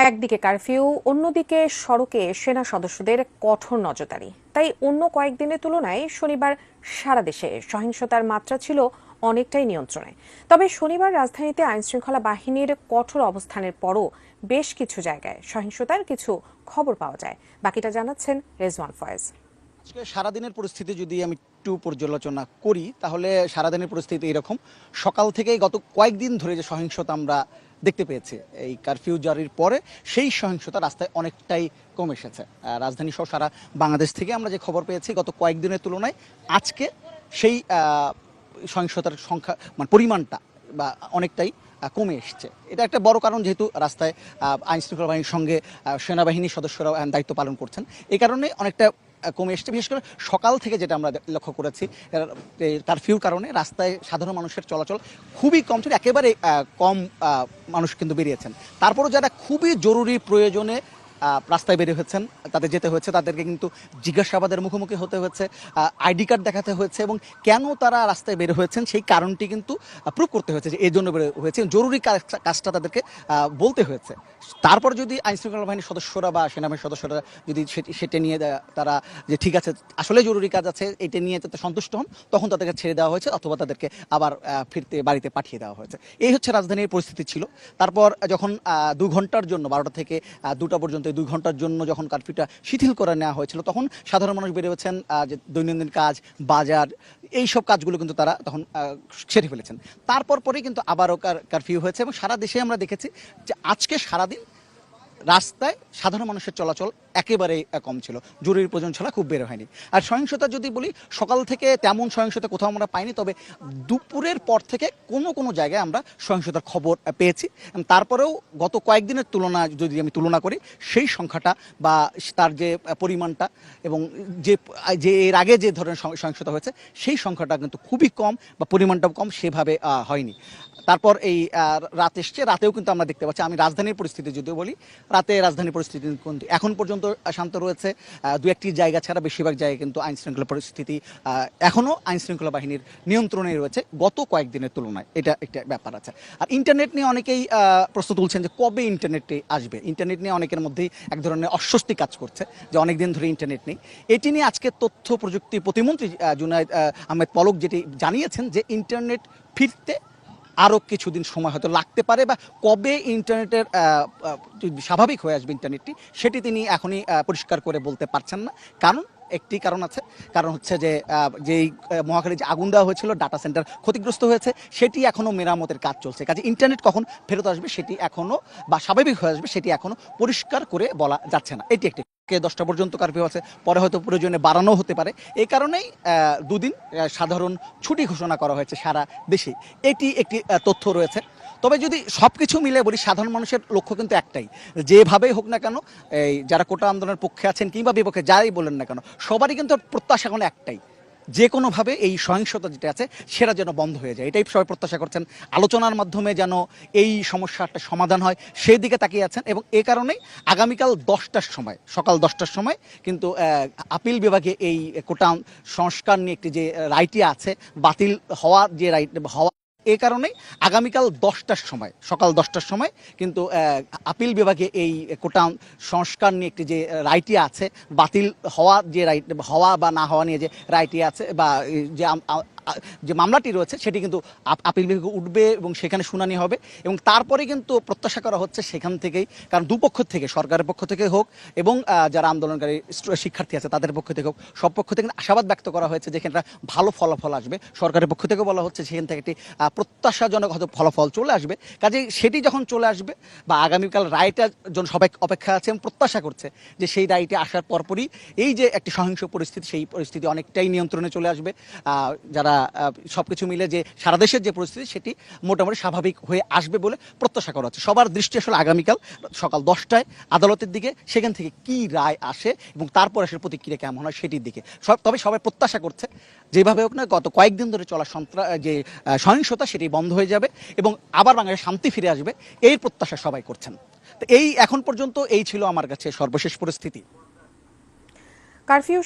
একদিকে কারফিউ, অন্যদিকে সড়কে সেনা সদস্যদের কঠোর নজরদারি। তাই অন্য কয়েকদিনের তুলনায় শনিবার সারা দেশে সহিংসতার মাত্রা ছিল অনেকটাই নিয়ন্ত্রণে। তবে শনিবার রাজধানীতে আইনশৃঙ্খলা বাহিনীর কঠোর অবস্থানের পরও বেশ কিছু জায়গায় সহিংসতার কিছু খবর পাওয়া যায়। বাকিটা জানাচ্ছেন রেজওয়ান ফয়েজ। আজকে সারাদিনের পরিস্থিতি যদি আমি একটু পর্যালোচনা করি তাহলে সারাদিনের পরিস্থিতি এরকম। সকাল থেকেই গত কয়েকদিন ধরে যে সহিংসতা আমরা দেখতে পেয়েছি এই কারফিউ জারির পরে, সেই সহিংসতা রাস্তায় অনেকটাই কমে এসেছে। রাজধানী সহ সারা বাংলাদেশ থেকে আমরা যে খবর পেয়েছি গত কয়েকদিনের তুলনায় আজকে সেই সহিংসতার সংখ্যা মানে পরিমাণটা বা অনেকটাই কমে এসছে। এটা একটা বড় কারণ, যেহেতু রাস্তায় আইন শৃঙ্খলা বাহিনীর সঙ্গে সেনাবাহিনীর সদস্যরাও দায়িত্ব পালন করছেন, এই কারণে অনেকটা কমে এসছে। বিশেষ করে সকাল থেকে যেটা আমরা লক্ষ্য করেছি, কারফিউর কারণে রাস্তায় সাধারণ মানুষের চলাচল খুবই কম ছিল, একেবারে কম মানুষ কিন্তু বেরিয়েছেন। তারপরও যারা খুবই জরুরি প্রয়োজনে রাস্তায় বেরিয়ে হয়েছেন, তাদের যেতে হয়েছে, তাদেরকে কিন্তু জিজ্ঞাসাবাদের মুখোমুখি হতে হয়েছে, আইডি কার্ড দেখাতে হয়েছে এবং কেন তারা রাস্তায় বের হয়েছেন সেই কারণটি কিন্তু প্রুভ করতে হয়েছে যে এই জন্য বের হয়েছে, জরুরি কাজটা তাদেরকে বলতে হয়েছে। তারপর যদি আইনশৃঙ্খলা বাহিনীর সদস্যরা বা সেনাবাহিনীর সদস্যরা যদি সেটা নিয়ে তারা যে ঠিক আছে আসলে জরুরি কাজ আছে এটা নিয়ে যাতে সন্তুষ্ট হন, তখন তাদেরকে ছেড়ে দেওয়া হয়েছে অথবা তাদেরকে আবার ফিরতে বাড়িতে পাঠিয়ে দেওয়া হয়েছে। এই হচ্ছে রাজধানীর পরিস্থিতি ছিল। তারপর যখন 2 ঘন্টার জন্য 12টা থেকে 2টা পর্যন্ত 2 ঘন্টার জন্য যখন কারফিউটা শিথিল করে নেওয়া হয়েছিল, তখন সাধারণ মানুষ বেরিয়েছেন যে দৈনন্দিন কাজ, বাজার, এই সব কাজগুলো কিন্তু তারা তখন সেরে ফেলেছেন। তারপর পরেই কিন্তু আবারও কারফিউ হয়েছে এবং সারা দেশে আমরা দেখেছি যে আজকে সারাদিন রাস্তায় সাধারণ মানুষের চলাচল একেবারেই কম ছিল, জরুরি প্রয়োজন ছাড়া খুব বের হয়নি। আর সহিংসতা যদি বলি, সকাল থেকে তেমন সহিংসতা কোথাও আমরা পাইনি, তবে দুপুরের পর থেকে কোনো জায়গায় আমরা সহিংসতার খবর পেয়েছি। তারপরেও গত কয়েকদিনের তুলনা যদি আমি তুলনা করি, সেই সংখ্যাটা বা তার যে পরিমাণটা এবং যে এর আগে যে ধরনের সহিংসতা হয়েছে সেই সংখ্যাটা কিন্তু খুবই কম বা পরিমাণটাও কম, সেভাবে হয়নি। তারপর এই রাত এসছে, রাতেও কিন্তু আমরা দেখতে পাচ্ছি, আমি রাজধানীর পরিস্থিতি যদিও বলি, রাতে রাজধানীর পরিস্থিতি কিন্তু এখন পর্যন্ত শান্ত রয়েছে। দু একটি জায়গা ছাড়া বেশিরভাগ জায়গায় কিন্তু আইন শৃঙ্খলা পরিস্থিতি এখনও আইন শৃঙ্খলা বাহিনীর নিয়ন্ত্রণে রয়েছে গত কয়েকদিনের তুলনায়, এটা একটা ব্যাপার আছে। আর ইন্টারনেট নিয়ে অনেকেই প্রশ্ন তুলছেন যে কবে ইন্টারনেটে আসবে। ইন্টারনেট নিয়ে অনেকের মধ্যেই এক ধরনের অস্বস্তি কাজ করছে যে অনেকদিন ধরে ইন্টারনেট নেই। এটি নিয়ে আজকে তথ্য প্রযুক্তি প্রতিমন্ত্রী জুনায়েদ আহমেদ পলক যেটি জানিয়েছেন যে ইন্টারনেট ফিরতে আরও কিছুদিন সময় হয়তো লাগতে পারে, বা কবে ইন্টারনেটের স্বাভাবিক হয়ে আসবে ইন্টারনেটটি সেটি তিনি এখনই পরিষ্কার করে বলতে পারছেন না। কারণ একটি কারণ আছে, কারণ হচ্ছে যে যেই মহাখালী যে আগুন দেওয়া হয়েছিল, ডাটা সেন্টার ক্ষতিগ্রস্ত হয়েছে, সেটি এখনও মেরামতের কাজ চলছে। কাজে ইন্টারনেট কখন ফেরত আসবে সেটি এখনও বা স্বাভাবিক হয়ে আসবে সেটি এখনও পরিষ্কার করে বলা যাচ্ছে না। এটি একটি 10টা পর্যন্ত কারফিউ আছে, পরে হয়তো প্রয়োজনে বাড়ানো হতে পারে। এই কারণেই দুদিন সাধারণ ছুটি ঘোষণা করা হয়েছে সারা দেশে, এটি একটি তথ্য রয়েছে। তবে যদি সব কিছু মিলে বলি, সাধারণ মানুষের লক্ষ্য কিন্তু একটাই, যেভাবেই হোক না কেন, এই যারা কোটা আন্দোলনের পক্ষে আছেন কিংবা বিপক্ষে যাই বলেন না কেন, সবারই কিন্তু প্রত্যাশা কোনো একটাই, যে কোনোভাবে এই সহিংসতা যেটা আছে সেটা যেন বন্ধ হয়ে যায়। এটাই সবাই প্রত্যাশা করছেন, আলোচনার মাধ্যমে যেন এই সমস্যাটা সমাধান হয় সেই দিকে তাকিয়ে আছেন। এবং এই কারণেই আগামীকাল 10টার সময়, সকাল 10টার সময় কিন্তু আপিল বিভাগে এই কোটা সংস্কার নিয়ে একটি যে রায়টি আছে, বাতিল হওয়ার যে রাইট হওয়া, এ কারণেই আগামীকাল 10টার সময়, সকাল 10টার সময় কিন্তু আপিল বিভাগে এই কোটা সংস্কার নিয়ে একটি যে রায়টি আছে, বাতিল হওয়ার যে রাইট হওয়া বা না হওয়া নিয়ে যে রায়টি আছে বা যে মামলাটি রয়েছে সেটি কিন্তু আপিল বিভাগে উঠবে এবং সেখানে শুনানি হবে। এবং তারপরে কিন্তু প্রত্যাশা করা হচ্ছে সেখান থেকেই, কারণ দুপক্ষ থেকে, সরকারের পক্ষ থেকে হোক এবং যারা আন্দোলনকারী শিক্ষার্থী আছে তাদের পক্ষ থেকে হোক, সব পক্ষ থেকে আশাবাদ ব্যক্ত করা হয়েছে যে এখানে ভালো ফলাফল আসবে। সরকারের পক্ষ থেকে বলা হচ্ছে সেখান থেকে একটি প্রত্যাশাজনক হয়তো ফলাফল চলে আসবে। কাজেই সেটি যখন চলে আসবে বা আগামীকাল রায়টার জন্য সবাই অপেক্ষা আছে এবং প্রত্যাশা করছে যে সেই রায়টি আসার পরপরই এই যে একটি সহিংস পরিস্থিতি, সেই পরিস্থিতি অনেকটাই নিয়ন্ত্রণে চলে আসবে। যারা সবকিছু মিলে যে সারা দেশের যে পরিস্থিতি সেটি মোটামুটি স্বাভাবিক হয়ে আসবে বলে প্রত্যাশা করা হচ্ছে। সবার দৃষ্টি আসলে আগামীকাল সকাল 10টায় আদালতের দিকে, সেখান থেকে কি রায় আসে এবং তারপর আসলে প্রতিক্রিয়া কেমন হয় সেটির দিকে। তবে সবাই প্রত্যাশা করছে যেভাবে হোক না গত কয়েকদিন ধরে চলা যে সহিংসতা সেটি বন্ধ হয়ে যাবে এবং আবার বাংলাদেশে শান্তি ফিরে আসবে, এই প্রত্যাশা সবাই করছেন। তো এই এখন পর্যন্ত এই ছিল আমার কাছে সর্বশেষ পরিস্থিতি। কারফিউ